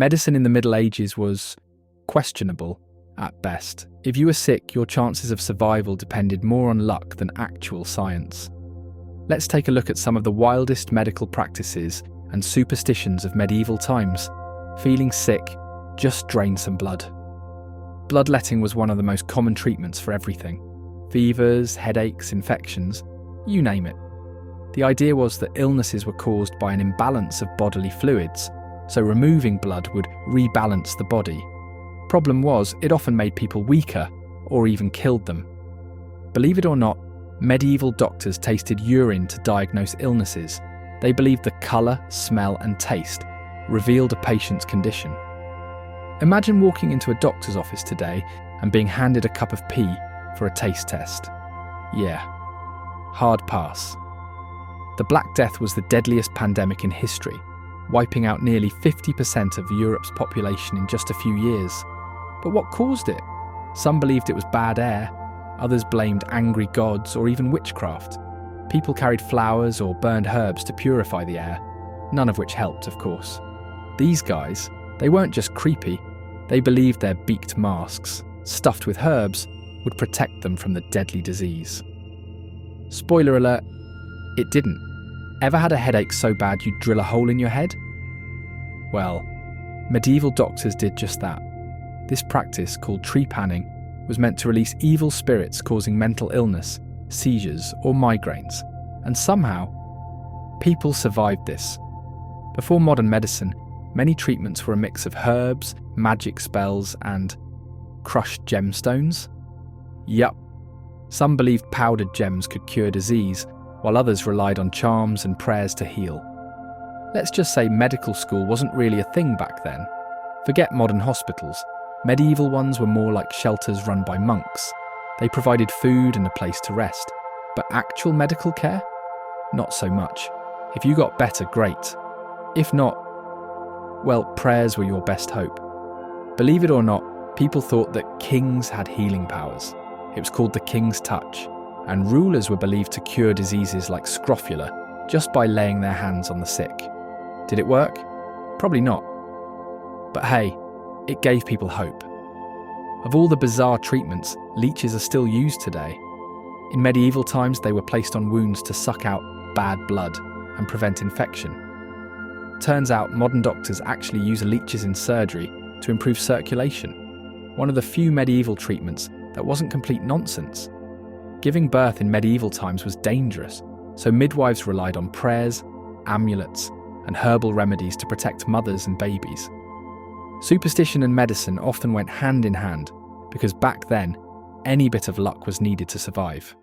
Medicine in the Middle Ages was questionable at best. If you were sick, your chances of survival depended more on luck than actual science. Let's take a look at some of the wildest medical practices and superstitions of medieval times. Feeling sick? Just drain some blood. Bloodletting was one of the most common treatments for everything. Fevers, headaches, infections, you name it. The idea was that illnesses were caused by an imbalance of bodily fluids, so removing blood would rebalance the body. Problem was, it often made people weaker or even killed them. Believe it or not, medieval doctors tasted urine to diagnose illnesses. They believed the colour, smell and taste revealed a patient's condition. Imagine walking into a doctor's office today and being handed a cup of pee for a taste test. Yeah, hard pass. The Black Death was the deadliest pandemic in history, wiping out nearly 50% of Europe's population in just a few years. But what caused it? Some believed it was bad air, others blamed angry gods or even witchcraft. People carried flowers or burned herbs to purify the air, none of which helped, of course. These guys, they weren't just creepy, they believed their beaked masks, stuffed with herbs, would protect them from the deadly disease. Spoiler alert, it didn't. Ever had a headache so bad you'd drill a hole in your head? Well, medieval doctors did just that. This practice, called trepanning, was meant to release evil spirits causing mental illness, seizures or migraines, and somehow, people survived this. Before modern medicine, many treatments were a mix of herbs, magic spells and crushed gemstones. Yup, some believed powdered gems could cure disease, while others relied on charms and prayers to heal. Let's just say medical school wasn't really a thing back then. Forget modern hospitals. Medieval ones were more like shelters run by monks. They provided food and a place to rest. But actual medical care? Not so much. If you got better, great. If not, well, prayers were your best hope. Believe it or not, people thought that kings had healing powers. It was called the king's touch, and rulers were believed to cure diseases like scrofula just by laying their hands on the sick. Did it work? Probably not. But hey, it gave people hope. Of all the bizarre treatments, leeches are still used today. In medieval times, they were placed on wounds to suck out bad blood and prevent infection. Turns out modern doctors actually use leeches in surgery to improve circulation, one of the few medieval treatments that wasn't complete nonsense. Giving birth in medieval times was dangerous, so midwives relied on prayers, amulets, and herbal remedies to protect mothers and babies. Superstition and medicine often went hand in hand because back then, any bit of luck was needed to survive.